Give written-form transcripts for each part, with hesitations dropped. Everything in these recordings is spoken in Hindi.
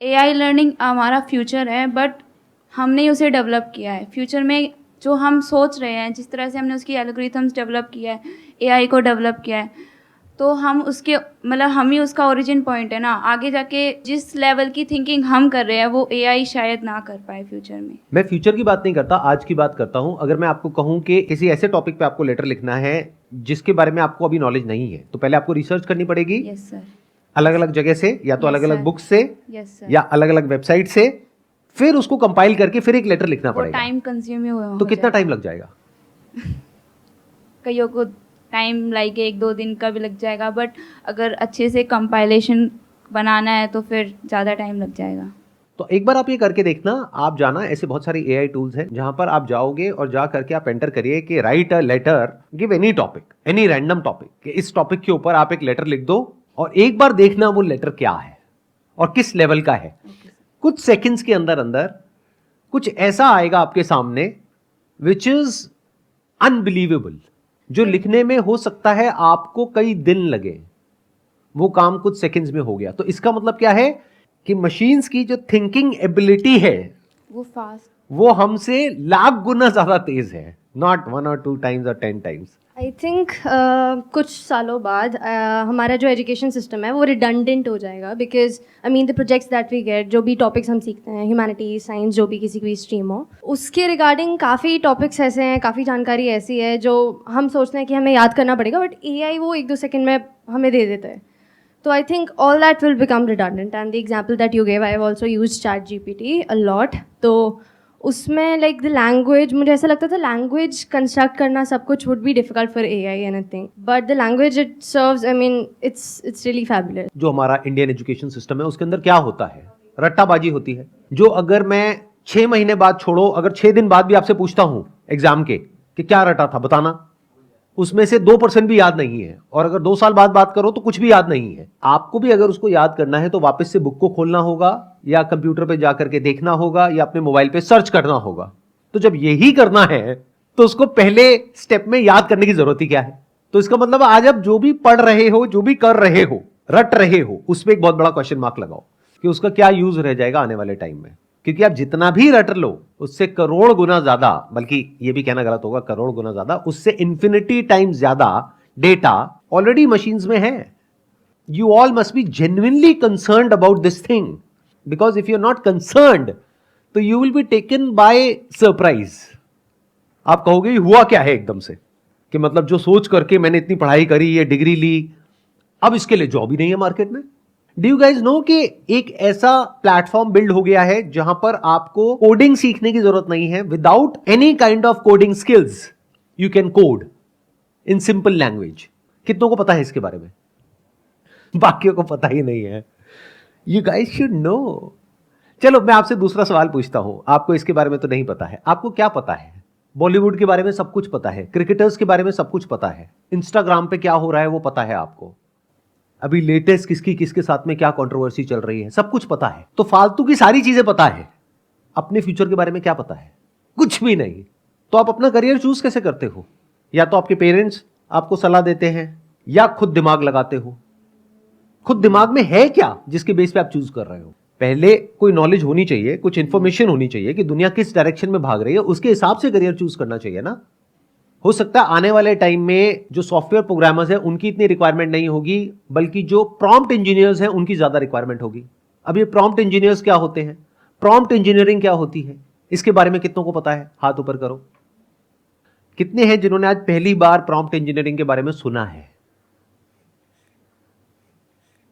एआई लर्निंग हमारा फ्यूचर है, बट हमने ही उसे डेवलप किया है। फ्यूचर में जो हम सोच रहे हैं, जिस तरह से हमने उसकी एल्गोरिथम्स डेवलप किया है, एआई को डेवलप किया है, तो हम उसके मतलब हम ही उसका ओरिजिन पॉइंट है ना। आगे जाके जिस लेवल की थिंकिंग हम कर रहे हैं वो एआई शायद ना कर पाए फ्यूचर में। मैं फ्यूचर की बात नहीं करता, आज की बात करता हूं। अगर मैं आपको कहूं कि किसी ऐसे टॉपिक पे आपको लेटर लिखना है जिसके बारे में आपको अभी नॉलेज नहीं है, तो पहले आपको रिसर्च करनी पड़ेगी। Yes sir. अलग अलग जगह से, या तो Yes, अलग अलग sir. बुक से, यस सर। या अलग अलग वेबसाइट से, फिर उसको कंपाइल करके फिर एक लेटर लिखना वो पड़ेगा। टाइम कंज्यूम हो तो कितना टाइम लग जाएगा? कईयों को टाइम लाइक 1-2 दिन का भी लग जाएगा, बट अगर अच्छे से कंपाइलेशन बनाना है तो फिर ज़्यादा टाइम लग जाएगा। तो एक बार आप ये करके देखना। आप जाना, ऐसे बहुत सारे एआई टूल्स हैं जहां पर आप जाओगे और जा करके आप एंटर करिए कि write a letter, give any topic, any random topic, कि इस टॉपिक के ऊपर आप एक लेटर लिख दो और एक बार देखना वो लेटर क्या है और किस लेवल का है। कुछ सेकंड्स के अंदर अंदर कुछ ऐसा आएगा आपके सामने विच इज अनबिलीवेबल, जो लिखने में हो सकता है आपको कई दिन लगे, वो काम कुछ सेकंड्स में हो गया। तो इसका मतलब क्या है कि मशीन्स की जो थिंकिंग एबिलिटी है वो फास्ट, वो हमसे लाख गुना ज्यादा तेज है, नॉट 1 or 2 टाइम्स और 10 टाइम्स। आई थिंक कुछ सालों बाद हमारा जो एजुकेशन सिस्टम है वो रिडंडेंट हो जाएगा, because I mean the projects that we get, जो भी टॉपिक्स हम सीखते हैं, ह्यूमैनिटीज, साइंस, जो भी किसी भी स्ट्रीम हो, उसके रिगार्डिंग काफ़ी टॉपिक्स ऐसे हैं, काफ़ी जानकारी ऐसी है जो हम सोचते हैं कि हमें याद करना पड़ेगा, बट एआई वो 1-2 सेकंड में हमें दे देता है। So I think all that will become redundant, and the example that you gave, I have also used ChatGPT a lot. तो उसमें like the language, मुझे ऐसा लगता था language construct करना सब कुछ would be difficult for AI anything, but the language it serves, I mean it's really fabulous. जो हमारा इंडियन एजुकेशन सिस्टम है उसके अंदर क्या होता है, रट्टाबाजी होती है। जो अगर मैं 6 महीने बाद छोड़ो, अगर 6 दिन बाद भी आपसे पूछता हूं एग्जाम के कि क्या रटा था बताना, उसमें से 2% भी याद नहीं है। और अगर 2 साल बाद बात करो तो कुछ भी याद नहीं है। आपको भी अगर उसको याद करना है तो वापस से बुक को खोलना होगा, या कंप्यूटर पे जाकर के देखना होगा, या अपने मोबाइल पे सर्च करना होगा। तो जब यही करना है तो उसको पहले स्टेप में याद करने की जरूरत ही क्या है? तो इसका मतलब आज आप जो भी पढ़ रहे हो, जो भी कर रहे हो, रट रहे हो, उसमें एक बहुत बड़ा क्वेश्चन मार्क लगाओ कि उसका क्या यूज रह जाएगा आने वाले टाइम में। क्योंकि आप जितना भी रट लो उससे करोड़ गुना ज्यादा, बल्कि ये भी कहना गलत होगा, करोड़ गुना ज्यादा, उससे इंफिनिटी टाइम्स ज्यादा डेटा ऑलरेडी मशीन्स में है। You all must be genuinely concerned about this thing, because if you are not concerned तो you will be taken by surprise. आप कहोगे हुआ क्या है एकदम से, कि मतलब जो सोच करके मैंने इतनी पढ़ाई करी, ये डिग्री ली, अब इसके लिए जॉब ही नहीं है मार्केट में। डू यू गाइज नो कि एक ऐसा प्लेटफॉर्म बिल्ड हो गया है जहां पर आपको कोडिंग सीखने की जरूरत नहीं है। Without any kind of coding skills you can code in simple language. कितनों को पता है इसके बारे में? बाकियों को पता ही नहीं है। You guys should know. चलो मैं आपसे दूसरा सवाल पूछता हूं। आपको इसके बारे में तो नहीं पता है, आपको क्या पता है? बॉलीवुड के बारे में सब कुछ पता है, क्रिकेटर्स के बारे में सब कुछ पता है, इंस्टाग्राम पे क्या हो रहा है वो पता है आपको, अभी लेटेस्ट किसके साथ में क्या कंट्रोवर्सी चल रही है, सब कुछ पता है। तो फालतू की सारी चीजें पता है, अपने फ्यूचर के बारे में क्या पता है? कुछ भी नहीं। तो आप अपना करियर चूज कैसे करते हो? या तो आपके पेरेंट्स आपको सलाह देते हैं, या खुद दिमाग लगाते हो। खुद दिमाग में है क्या जिसके बेस पे आप चूज कर रहे हो? पहले कोई नॉलेज होनी चाहिए, कुछ इंफॉर्मेशन होनी चाहिए कि दुनिया किस डायरेक्शन में भाग रही है, उसके हिसाब से करियर चूज करना चाहिए ना। हो सकता है आने वाले टाइम में जो सॉफ्टवेयर प्रोग्रामर्स हैं उनकी इतनी रिक्वायरमेंट नहीं होगी, बल्कि जो प्रॉम्प्ट इंजीनियर्स हैं उनकी ज्यादा रिक्वायरमेंट होगी। अब ये प्रॉम्प्ट इंजीनियर्स क्या होते हैं, प्रॉम्प्ट इंजीनियरिंग क्या होती है, इसके बारे में कितनों को पता है? हाथ ऊपर करो। कितने हैं जिन्होंने आज पहली बार प्रॉम्प्ट इंजीनियरिंग के बारे में सुना है?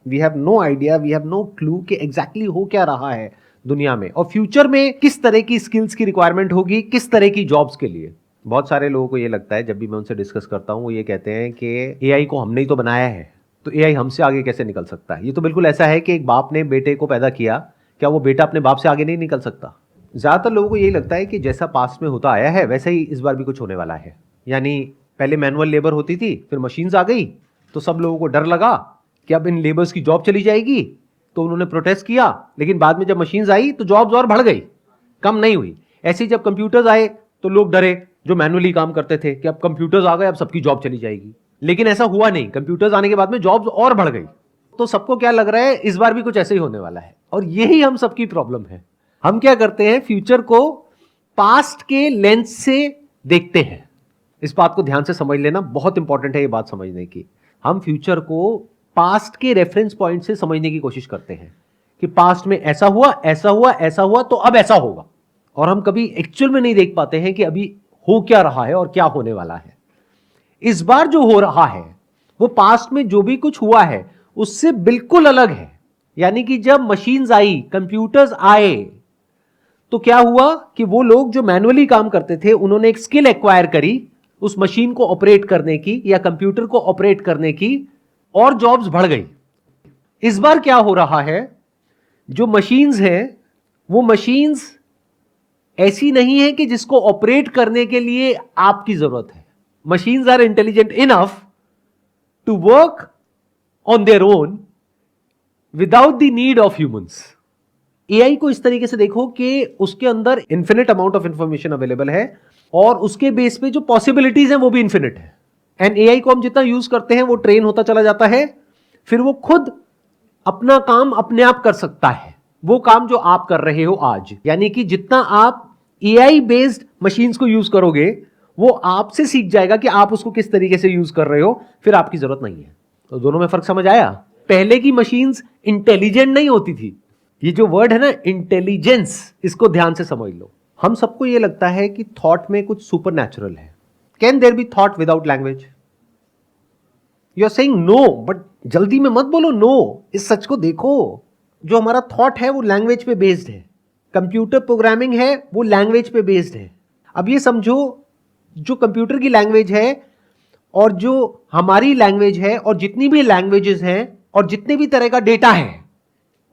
We have no idea, we have no clue कि एग्जैक्टली हो क्या रहा है दुनिया में, और फ्यूचर में किस तरह की स्किल्स की रिक्वायरमेंट होगी, किस तरह की जॉब्स के लिए। बहुत सारे लोगों को ये लगता है, जब भी मैं उनसे डिस्कस करता हूं, वो ये कहते हैं कि एआई को हमने ही तो बनाया है, तो एआई हमसे आगे कैसे निकल सकता है? ये तो बिल्कुल ऐसा है कि एक बाप ने बेटे को पैदा किया, क्या वो बेटा अपने बाप से आगे नहीं निकल सकता? ज्यादातर लोगों को यही लगता है कि जैसा पास्ट में होता आया है वैसा ही इस बार भी कुछ होने वाला है। यानी पहले मैनुअल लेबर होती थी, फिर मशीन्स आ गई, तो सब लोगों को डर लगा कि अब इन लेबर्स की जॉब चली जाएगी, तो उन्होंने प्रोटेस्ट किया। लेकिन बाद में जब मशीन्स आई तो जॉब्स और बढ़ गई, कम नहीं हुई। ऐसे ही जब कंप्यूटर्स आए तो लोग डरे जो मैनुअली काम करते थे कि अब कंप्यूटर्स आ गए, अब सबकी जॉब चली जाएगी। लेकिन ऐसा हुआ नहीं, कंप्यूटर्स आने के बाद में जॉब्स और बढ़ गई। तो सबको क्या लग रहा है, इस बार भी कुछ ऐसे ही होने वाला है। और यही हम सबकी प्रॉब्लम है। हम क्या करते हैं, फ्यूचर को पास्ट के लेंस से देखते हैं। इस बात को ध्यान से समझ लेना, बहुत इंपॉर्टेंट है ये बात समझने की। हम फ्यूचर को पास्ट के रेफरेंस पॉइंट से समझने की कोशिश करते हैं कि पास्ट में ऐसा हुआ, ऐसा हुआ, ऐसा हुआ, तो अब ऐसा होगा। और हम कभी एक्चुअल में नहीं देख पाते हैं कि अभी हो क्या रहा है और क्या होने वाला है। इस बार जो हो रहा है वो पास्ट में जो भी कुछ हुआ है उससे बिल्कुल अलग है। यानी कि जब मशीन्स आई, कंप्यूटर्स आए, तो क्या हुआ कि वो लोग जो मैनुअली काम करते थे उन्होंने एक स्किल एक्वायर करी उस मशीन को ऑपरेट करने की या कंप्यूटर को ऑपरेट करने की, और जॉब्स बढ़ गई। इस बार क्या हो रहा है, जो मशीन्स हैं वो मशीन्स ऐसी नहीं है कि जिसको ऑपरेट करने के लिए आपकी जरूरत है। Machines are intelligent enough to work on their own without the need of humans. AI को इस तरीके से देखो कि उसके अंदर infinite amount of information available है और उसके बेस पे जो पॉसिबिलिटीज हैं वो भी इन्फिनिट है। एंड एआई को हम जितना यूज करते हैं वो ट्रेन होता चला जाता है, फिर वो खुद अपना काम अपने आप कर सकता है, वो काम जो आप कर रहे हो आज। यानी कि जितना आप एआई बेस्ड मशीन्स को यूज करोगे वो आपसे सीख जाएगा कि आप उसको किस तरीके से यूज कर रहे हो, फिर आपकी जरूरत नहीं है। तो दोनों में फर्क समझ आया? पहले की मशीन्स इंटेलिजेंट नहीं होती थी। ये जो वर्ड है ना इंटेलिजेंस, इसको ध्यान से समझ लो। हम सबको ये लगता है कि थॉट में कुछ सुपर नेचुरल है। Can there be thought without language? You are saying no, but जल्दी में मत बोलो नो, इस सच को देखो। जो हमारा थॉट है वो लैंग्वेज पे बेस्ड है, कंप्यूटर प्रोग्रामिंग है वो लैंग्वेज पे बेस्ड है। अब ये समझो, जो कंप्यूटर की लैंग्वेज है और जो हमारी लैंग्वेज है और जितनी भी लैंग्वेजेस हैं और जितने भी तरह का डेटा है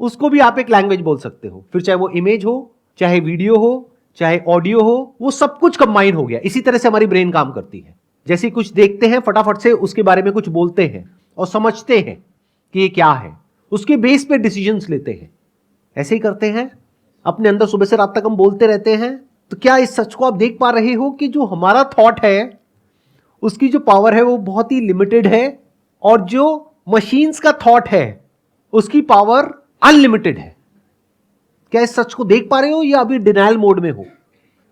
उसको भी आप एक लैंग्वेज बोल सकते हो। फिर चाहे वो इमेज हो, चाहे वीडियो हो, चाहे ऑडियो हो, वो सब कुछ कंबाइन हो गया। इसी तरह से हमारी ब्रेन काम करती है। जैसे कुछ देखते हैं फटाफट से उसके बारे में कुछ बोलते हैं और समझते हैं कि ये क्या है, उसके बेस पे डिसीजंस लेते हैं। ऐसे ही करते हैं अपने अंदर, सुबह से रात तक हम बोलते रहते हैं। तो क्या इस सच को आप देख पा रहे हो कि जो हमारा थॉट है उसकी जो पावर है वो बहुत ही लिमिटेड है और जो मशीन्स का थॉट है उसकी पावर अनलिमिटेड है? क्या इस सच को देख पा रहे हो या अभी डिनायल मोड में हो?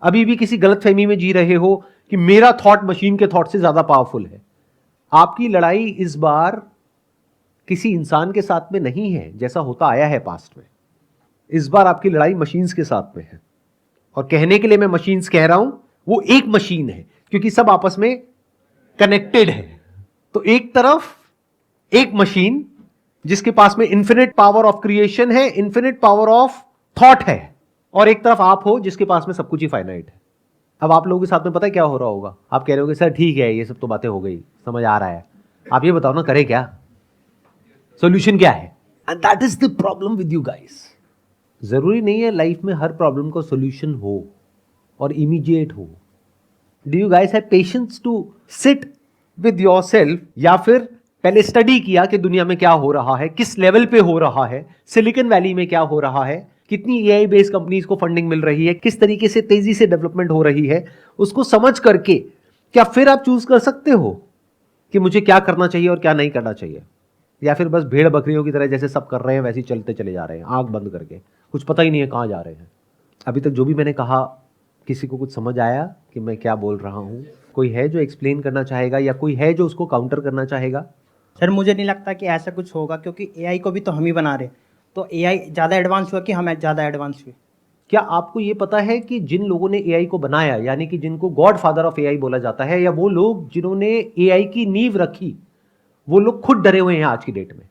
अभी भी किसी गलतफहमी में जी रहे हो कि मेरा थॉट मशीन के थॉट से ज्यादा पावरफुल है? आपकी लड़ाई इस बार किसी इंसान के साथ में नहीं है जैसा होता आया है पास्ट में। इस बार आपकी लड़ाई मशीन्स के साथ में है। और कहने के लिए मैं मशीन्स कह रहा हूं, वो एक मशीन है क्योंकि सब आपस में कनेक्टेड है। तो एक तरफ एक मशीन जिसके पास में इंफिनिट पावर ऑफ क्रिएशन है, इंफिनिट पावर ऑफ थॉट है, और एक तरफ आप हो जिसके पास में सब कुछ ही फाइनाइट है। अब आप लोगों के साथ में पता है क्या हो रहा होगा? आप कह रहे होगे सर ठीक है, ये सब तो बातें हो गई, समझ आ रहा है, आप ये बताओ ना करें क्या, सॉल्यूशन क्या है? And that is the problem with you guys. जरूरी नहीं है लाइफ में हर प्रॉब्लम का सॉल्यूशन हो और इमीडिएट हो। Do you guys have patience to sit with yourself, या फिर पहले स्टडी किया कि दुनिया में क्या हो रहा है, किस लेवल पे हो रहा है, सिलिकॉन वैली में क्या हो रहा है, कितनी एआई बेस्ड कंपनीज को फंडिंग मिल रही है, किस तरीके से तेजी से डेवलपमेंट हो रही है, उसको समझ करके क्या फिर आप चूज कर सकते हो कि मुझे क्या करना चाहिए और क्या नहीं करना चाहिए? या फिर बस भेड़ बकरियों की तरह जैसे सब कर रहे हैं वैसे ही चलते चले जा रहे हैं आंख बंद करके, कुछ पता ही नहीं है कहाँ जा रहे हैं? अभी तक जो भी मैंने कहा किसी को कुछ समझ आया कि मैं क्या बोल रहा हूँ? कोई है जो एक्सप्लेन करना चाहेगा या कोई है जो उसको काउंटर करना चाहेगा? सर मुझे नहीं लगता कि ऐसा कुछ होगा, क्योंकि एआई को भी तो हम ही बना रहे, तो एआई ज़्यादा एडवांस हुआ कि हम ज़्यादा एडवांस हुए। क्या आपको ये पता है कि जिन लोगों ने एआई को बनाया, यानी कि जिनको गॉड फादर ऑफ एआई बोला जाता है, या वो लोग जिन्होंने एआई की नींव रखी, वो लोग खुद डरे हुए हैं आज की डेट में।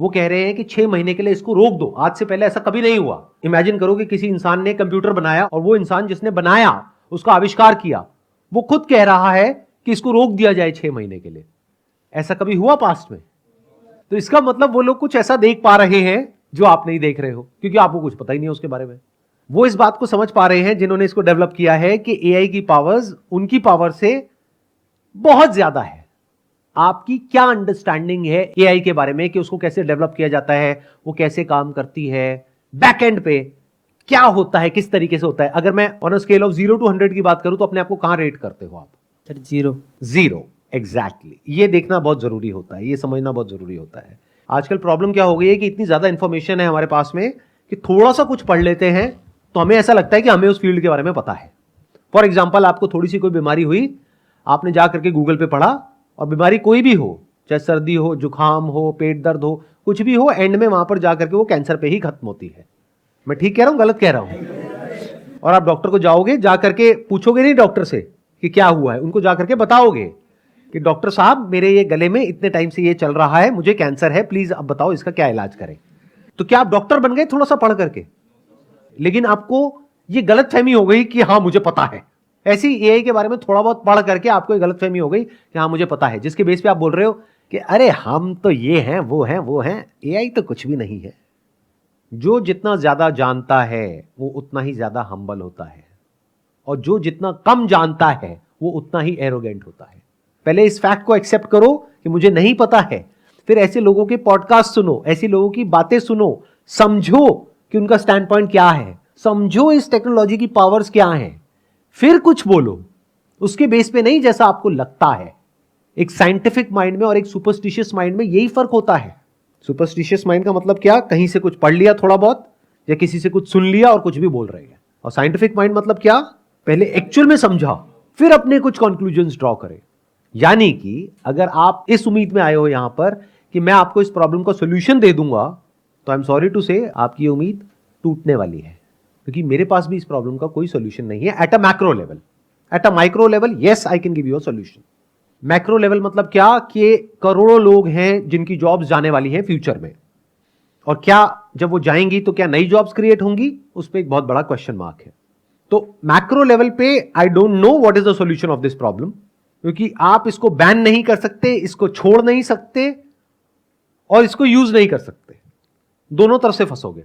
वो कह रहे हैं कि 6 महीने के लिए इसको रोक दो, आज से पहले ऐसा कभी नहीं हुआ। इमेजिन करो कि किसी इंसान ने कंप्यूटर बनाया और वो इंसान जिसने बनाया, उसका आविष्कार किया, वो खुद कह रहा है कि इसको रोक दिया जाए 6 महीने के लिए। ऐसा कभी हुआ पास्ट में? तो इसका मतलब वो लोग कुछ ऐसा देख पा रहे हैं जो आप नहीं देख रहे हो, क्योंकि आपको कुछ पता ही नहीं है उसके बारे में। वो इस बात को समझ पा रहे हैं जिन्होंने इसको डेवलप किया है कि एआई की पावर्स उनकी पावर से बहुत ज्यादा है। आपकी क्या अंडरस्टैंडिंग है एआई के बारे में कि उसको कैसे डेवलप किया जाता है, वो कैसे काम करती है, बैक एंड पे क्या होता है, किस तरीके से होता है? अगर मैं on a scale of 0 to 100 की बात करूं तो अपने आप को कहां रेट करते हो आप? सर 0। 0 एग्जैक्टली। ये देखना बहुत जरूरी होता है, ये समझना बहुत जरूरी होता है। आजकल प्रॉब्लम क्या हो गई है कि इतनी ज्यादा इंफॉर्मेशन है हमारे पास में कि थोड़ा सा कुछ पढ़ लेते हैं तो हमें ऐसा लगता है कि हमें उस फील्ड के बारे में पता है। फॉर एग्जाम्पल, आपको थोड़ी सी कोई बीमारी हुई, आपने जा करके गूगल पे पढ़ा, और बीमारी कोई भी हो, चाहे सर्दी हो, जुकाम हो, पेट दर्द हो, कुछ भी हो, एंड में वहां पर जाकर के वो कैंसर पे ही खत्म होती है। मैं ठीक कह रहा हूं, गलत कह रहा हूं? और आप डॉक्टर को जाओगे, जाकर के पूछोगे नहीं डॉक्टर से कि क्या हुआ है, उनको जाकर के बताओगे कि डॉक्टर साहब मेरे ये गले में इतने टाइम से ये चल रहा है, मुझे कैंसर है, प्लीज अब बताओ इसका क्या इलाज करें। तो क्या आप डॉक्टर बन गए थोड़ा सा पढ़ करके? लेकिन आपको ये गलतफहमी हो गई कि हाँ मुझे पता है। ऐसी एआई के बारे में थोड़ा बहुत पढ़ करके आपको ये गलतफहमी हो गई कि हाँ मुझे पता है, जिसके बेस पे आप बोल रहे हो कि अरे हम तो ये हैं, वो हैं, एआई तो कुछ भी नहीं है। जो जितना ज्यादा जानता है वो उतना ही ज्यादा हम्बल होता है, और जो जितना कम जानता है वो उतना ही एरोगेंट होता है। पहले इस फैक्ट को एक्सेप्ट करो कि मुझे नहीं पता है, फिर ऐसे लोगों के पॉडकास्ट सुनो, ऐसे लोगों की बातें सुनो, समझो कि उनका स्टैंड पॉइंट क्या है, समझो इस टेक्नोलॉजी की पावर्स क्या हैं, फिर कुछ बोलो। उसके बेस पे नहीं जैसा आपको लगता है। एक साइंटिफिक माइंड में और एक सुपरस्टिशियस माइंड में यही फर्क होता है। सुपरस्टिशियस माइंड का मतलब क्या? कहीं से कुछ पढ़ लिया थोड़ा बहुत, या किसी से कुछ सुन लिया और कुछ भी बोल रहे हैं। और साइंटिफिक माइंड मतलब क्या? पहले एक्चुअल में समझा, फिर अपने कुछ कंक्लूजन्स ड्रॉ करे। यानी कि अगर आप इस उम्मीद में आए हो यहां पर कि मैं आपको इस प्रॉब्लम का सोल्यूशन दे दूंगा, तो आई एम सॉरी टू से आपकी उम्मीद टूटने वाली है, क्योंकि मेरे पास भी इस प्रॉब्लम का कोई सोल्यूशन नहीं है at a macro level. At a micro level yes I can give you a solution. Macro level मतलब क्या? कि करोड़ों लोग हैं जिनकी जॉब्स जाने वाली हैं फ्यूचर में, और क्या जब वो जाएंगी तो क्या नई जॉब्स क्रिएट होंगी? उस पर एक बहुत बड़ा क्वेश्चन मार्क है। तो मैक्रो लेवल पे I don't know what is the solution of this problem, क्योंकि आप इसको बैन नहीं कर सकते, इसको छोड़ नहीं सकते, और इसको यूज नहीं कर सकते। दोनों तरफ से फंसोगे,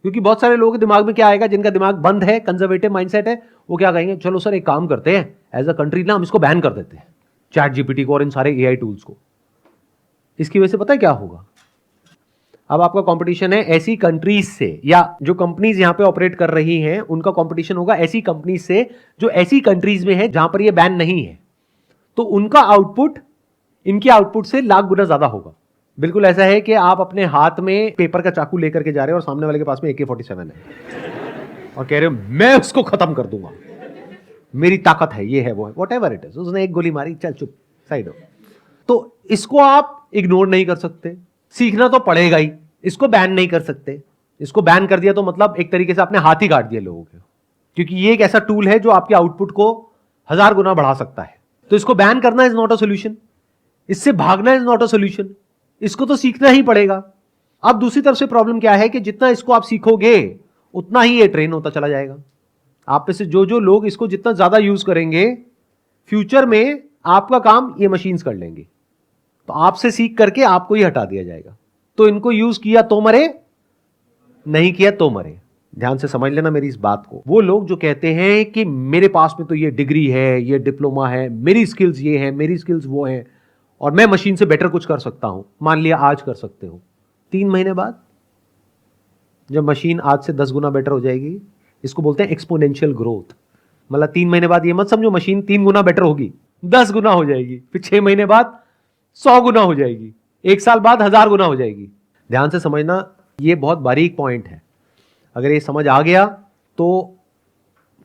क्योंकि बहुत सारे लोगों के दिमाग में क्या आएगा, जिनका दिमाग बंद है, कंजर्वेटिव माइंडसेट है, वो क्या कहेंगे, चलो सर एक काम करते हैं, एज अ कंट्री ना हम इसको बैन कर देते हैं, चैट जीपीटी को और इन सारे एआई टूल्स को। इसकी वजह से पता है क्या होगा? अब आपका कंपटीशन है ऐसी कंट्रीज से, या जो कंपनीज यहां पे ऑपरेट कर रही हैं उनका कंपटीशन होगा ऐसी कंपनीज से जो ऐसी कंट्रीज में है जहां पर ये बैन नहीं है। तो उनका आउटपुट इनके आउटपुट से लाख गुना ज्यादा होगा। बिल्कुल ऐसा है कि आप अपने हाथ में पेपर का चाकू लेकर के जा रहे हो और सामने वाले के पास में AK-47 है और कह रहे हो मैं उसको खत्म कर दूंगा, मेरी ताकत है, ये है वो है, व्हाटएवर इट इज। उसने एक गोली मारी, चल चुप साइड हो। तो इसको आप इग्नोर नहीं कर सकते, सीखना तो पड़ेगा ही। इसको बैन नहीं कर सकते, इसको बैन कर दिया तो मतलब एक तरीके से आपने हाथ ही काट दिया लोगों के, क्योंकि ये एक ऐसा टूल है जो आपके आउटपुट को 1000 गुना बढ़ा सकता है। तो इसको बैन करना इज नॉट अ सोल्यूशन, इससे भागना इज नॉट अ सोल्यूशन, इसको तो सीखना ही पड़ेगा। अब दूसरी तरफ से प्रॉब्लम क्या है कि जितना इसको आप सीखोगे उतना ही ये ट्रेन होता चला जाएगा। आप में से जो जो लोग इसको जितना ज्यादा यूज करेंगे, फ्यूचर में आपका काम ये मशीन्स कर लेंगे, तो आपसे सीख करके आपको ही हटा दिया जाएगा। तो इनको यूज किया तो मरे, नहीं किया तो मरे। ध्यान से समझ लेना मेरी इस बात को। वो लोग जो कहते हैं कि मेरे पास में तो ये डिग्री है, ये डिप्लोमा है, मेरी स्किल्स ये है, मेरी स्किल्स वो है, और मैं मशीन से बेटर कुछ कर सकता हूं। मान लिया आज कर सकते हो, 3 महीने बाद जब मशीन आज से 10 गुना बेटर हो जाएगी, इसको बोलते हैं एक्सपोनेंशियल ग्रोथ। मतलब 3 महीने बाद ये मत समझो मशीन 3 गुना बेटर होगी, 10 गुना हो जाएगी, फिर 6 महीने बाद 100 गुना हो जाएगी, 1 साल बाद 1000 गुना हो जाएगी। ध्यान से समझना, ये बहुत बारीक पॉइंट है। अगर ये समझ आ गया तो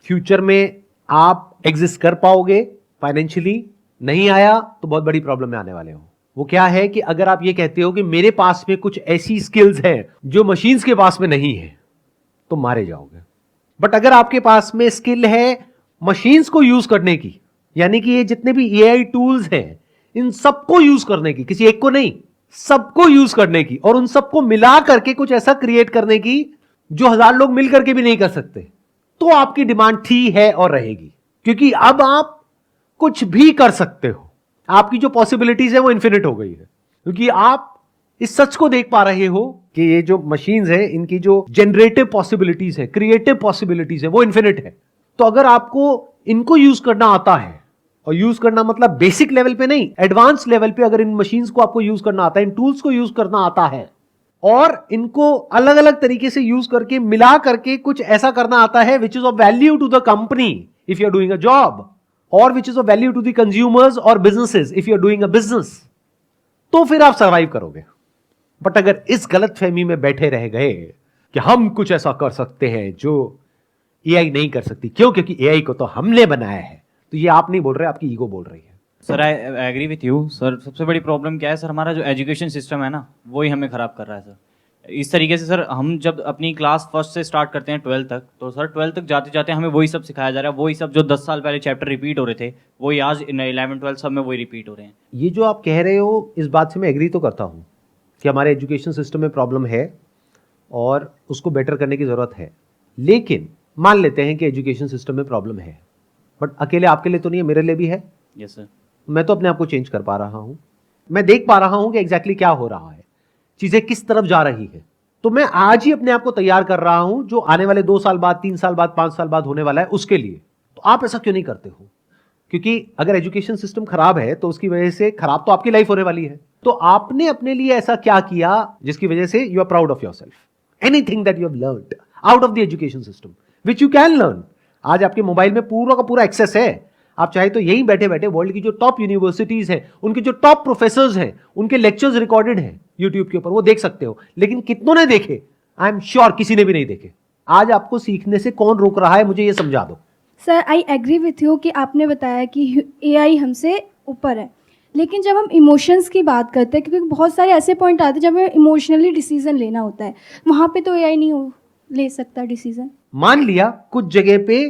फ्यूचर में आप एग्जिस्ट कर पाओगे फाइनेंशियली, नहीं आया तो बहुत बड़ी प्रॉब्लम में आने वाले हो। वो क्या है कि अगर आप ये कहते हो कि मेरे पास में कुछ ऐसी स्किल्स हैं जो मशीन्स के पास में नहीं है, तो मारे जाओगे। बट अगर आपके पास में स्किल है मशीन्स को यूज करने की, यानी कि ये जितने भी एआई टूल्स हैं इन सबको यूज करने की, किसी एक को नहीं, सबको यूज करने की, और उन सबको मिला करके कुछ ऐसा क्रिएट करने की जो 1000 लोग मिल करके भी नहीं कर सकते, तो आपकी डिमांड थी, है और रहेगी। क्योंकि अब आप कुछ भी कर सकते हो, आपकी जो पॉसिबिलिटीज है वो इन्फिनिट हो गई है, क्योंकि आप इस सच को देख पा रहे हो कि ये जो मशीन्स है इनकी जो जनरेटिव पॉसिबिलिटीज है, क्रिएटिव पॉसिबिलिटीज है, वो इन्फिनिट है। तो अगर आपको इनको यूज करना आता है, और यूज करना मतलब बेसिक लेवल पे नहीं, एडवांस लेवल पे अगर इन मशीन्स को आपको यूज करना आता है, इन टूल्स को यूज करना आता है, और इनको अलग अलग तरीके से यूज करके मिला करके कुछ ऐसा करना आता है which is of value to the company if you are doing a job, और which is of value to the consumers और businesses if you are doing a business, तो फिर आप सर्वाइव करोगे। बट अगर इस गलत फहमी में बैठे रह गए कि हम कुछ ऐसा कर सकते हैं जो एआई नहीं कर सकती। क्यों? क्योंकि एआई को तो हमने बनाया है। तो ये आप नहीं बोल रहे, आपकी ईगो बोल रही है। Sir I agree with you sir. सबसे बड़ी प्रॉब्लम क्या है सर, हमारा जो एजुकेशन सिस्टम है ना, वही हमें ख़राब कर रहा है सर। इस तरीके से सर, हम जब अपनी क्लास फर्स्ट से स्टार्ट करते हैं 12th तक, तो सर 12th तक जाते जाते हमें वही सब सिखाया जा रहा है। वही सब जो 10 साल पहले चैप्टर रिपीट हो रहे थे, वही आज 11 12 सब में वही रिपीट हो रहे हैं। ये जो आप कह रहे हो, इस बात से मैं एग्री तो करता हूं कि हमारे एजुकेशन सिस्टम में प्रॉब्लम है और उसको बेटर करने की ज़रूरत है। लेकिन मान लेते हैं कि एजुकेशन सिस्टम में प्रॉब्लम है, बट अकेले आपके लिए तो नहीं है, मेरे लिए भी है। Yes sir. मैं तो अपने आप को चेंज कर पा रहा हूं, मैं देख पा रहा हूं कि एग्जैक्टली क्या हो रहा है, चीज़ें किस तरफ जा रही है। तो मैं आज ही अपने आप को तैयार कर रहा हूं जो आने वाले 2 साल बाद, 3 साल बाद, 5 साल बाद होने वाला है, उसके लिए। तो आप ऐसा क्यों नहीं करते हो? क्योंकि अगर एजुकेशन सिस्टम खराब है तो उसकी वजह से खराब तो आपकी लाइफ होने वाली है। तो आपने अपने लिए ऐसा क्या किया जिसकी वजह से you are proud of yourself? Anything that you have learned out of the education system which you can learn. आज आपके मोबाइल में पूरा का पूरा एक्सेस है। आप चाहे तो यहीं बैठे बैठे वर्ल्ड की जो टॉप यूनिवर्सिटीज हैं, उनके जो टॉप प्रोफेसर्स हैं, उनके लेक्चर्स रिकॉर्डेड हैं यूट्यूब के ऊपर, वो देख सकते हो। लेकिन कितनों ने देखे? आई एम श्योर किसी ने भी नहीं देखे। आज आपको सीखने से कौन रोक रहा है, मुझे ये समझा दो। Sir I agree with you कि आपने बताया कि एआई हमसे ऊपर है, लेकिन जब हम इमोशंस की बात करते हैं, क्योंकि बहुत सारे ऐसे पॉइंट आते हैं जब हमें इमोशनली डिसीजन लेना होता है, वहाँ पे तो एआई नहीं ले सकता डिसीजन। मान लिया कुछ जगह पे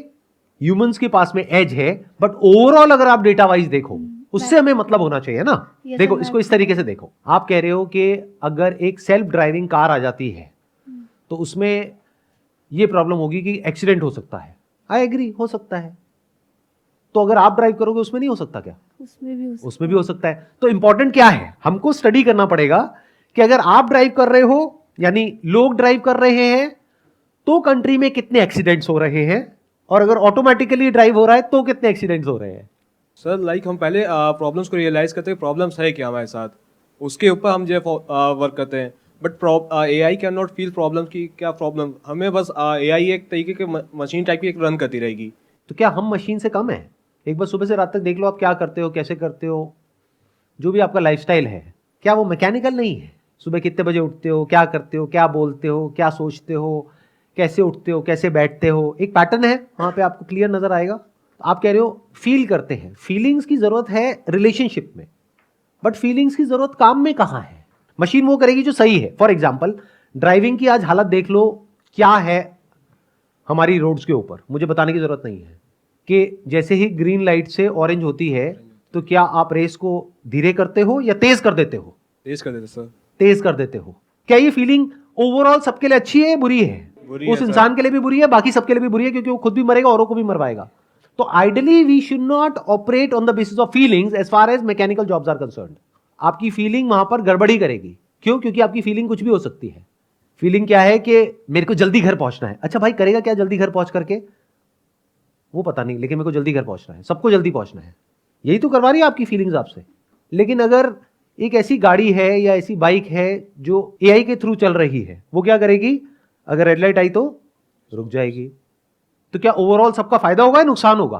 ह्यूमंस के पास में एज है, बट ओवरऑल अगर आप डेटा वाइज देखो, उससे हमें मतलब होना चाहिए ना। Yes, देखो sir, इसको इस तरीके से देखो। आप कह रहे हो कि अगर एक सेल्फ ड्राइविंग कार आ जाती है तो उसमें ये प्रॉब्लम होगी कि एक्सीडेंट हो सकता है। आई एग्री, हो सकता है। तो अगर आप ड्राइव करोगे उसमें नहीं हो सकता क्या? उसमें भी हो सकता है। तो इंपॉर्टेंट क्या है, हमको स्टडी करना पड़ेगा कि अगर आप ड्राइव कर रहे हो, यानी लोग ड्राइव कर रहे हैं, तो कंट्री में कितने एक्सीडेंट्स हो रहे हैं, और अगर ऑटोमेटिकली ड्राइव हो रहा है तो कितने एक्सीडेंट्स हो रहे हैं। सर लाइक हम पहले प्रॉब्लम्स को रियलाइज करते हैं, प्रॉब्लम्स है क्या हमारे साथ, उसके ऊपर हम जो वर्क करते हैं। But AI can not feel problem की क्या प्रॉब्लम, हमें बस एआई एक तरीके के मशीन टाइप की एक रन करती रहेगी। तो क्या हम मशीन से कम है? एक बार सुबह से रात तक देख लो आप क्या करते हो, कैसे करते हो, जो भी आपका लाइफस्टाइल है, क्या वो मैकेनिकल नहीं है? सुबह कितने बजे उठते हो, क्या करते हो, क्या बोलते हो, क्या सोचते हो, कैसे उठते हो, कैसे बैठते हो, एक पैटर्न है, वहाँ पे आपको क्लियर नजर आएगा। आप कह रहे हो फील करते हैं। फीलिंग्स की जरूरत है रिलेशनशिप में, बट फीलिंग्स की जरूरत काम में कहाँ है? मशीन वो करेगी जो सही है। फॉर एग्जाम्पल ड्राइविंग की आज हालत देख लो क्या है हमारी रोड्स के ऊपर, मुझे बताने की जरूरत नहीं है कि जैसे ही ग्रीन लाइट से ऑरेंज होती है तो क्या आप रेस को धीरे करते हो या तेज कर देते हो? तेज कर देते सर। तेज कर देते हो। क्या ये फीलिंग ओवरऑल सबके लिए अच्छी है, बुरी है? बुरी उस है इंसान के लिए भी बुरी है, बाकी सबके लिए भी बुरी है, क्योंकि वो खुद भी मरेगा, औरों को भी मरवाएगा। तो ideally we should not operate on the basis of feelings as far as mechanical jobs are concerned. आपकी फीलिंग वहां पर गड़बड़ी करेगी। क्यों? क्योंकि आपकी फीलिंग कुछ भी हो सकती है। फीलिंग क्या है कि मेरे को जल्दी घर पहुंचना है। अच्छा भाई, करेगा क्या जल्दी घर पहुंच करके? वो पता नहीं, लेकिन मेरे को जल्दी घर पहुंचना है, सबको जल्दी पहुंचना है, यही तो करवा रही है आपकी फीलिंग्स आपसे। लेकिन अगर एक ऐसी गाड़ी है या ऐसी बाइक है जो एआई के थ्रू चल रही है, वो क्या करेगी? अगर रेड लाइट आई तो रुक जाएगी। तो क्या ओवरऑल सबका फायदा होगा या नुकसान होगा?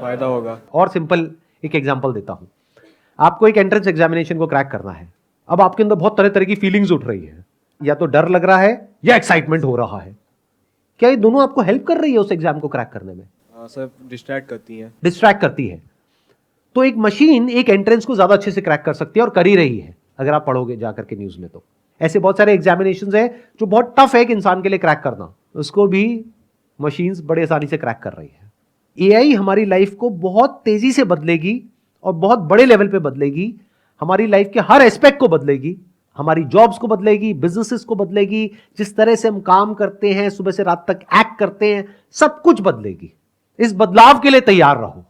फायदा होगा। और सिंपल एक एग्जांपल देता हूं। आपको एक एंट्रेंस एग्जामिनेशन को क्रैक करना है। अब आपके अंदर बहुत तरह तरह की फीलिंग्स उठ रही है, या तो डर लग रहा है या एक्साइटमेंट हो रहा है। क्या ये दोनों आपको हेल्प कर रही है उस एग्जाम को क्रैक करने में? सर डिस्ट्रैक्ट करती हैं। डिस्ट्रैक्ट करती है। तो एक मशीन एक एंट्रेंस को ज्यादा अच्छे से क्रैक कर सकती है, और कर ही रही है। अगर आप पढ़ोगे जाकर के न्यूज में, तो ऐसे बहुत सारे एग्जामिनेशंस है जो बहुत टफ है एक इंसान के लिए क्रैक करना, उसको भी मशीन्स बड़े आसानी से क्रैक कर रही है। एआई हमारी लाइफ को बहुत तेजी से बदलेगी और बहुत बड़े लेवल पे बदलेगी। हमारी लाइफ के हर एस्पेक्ट को बदलेगी, हमारी जॉब्स को बदलेगी, बिजनेसेस को बदलेगी, जिस तरह से हम काम करते हैं, सुबह से रात तक एक्ट करते हैं, सब कुछ बदलेगी। इस बदलाव के लिए तैयार रहो।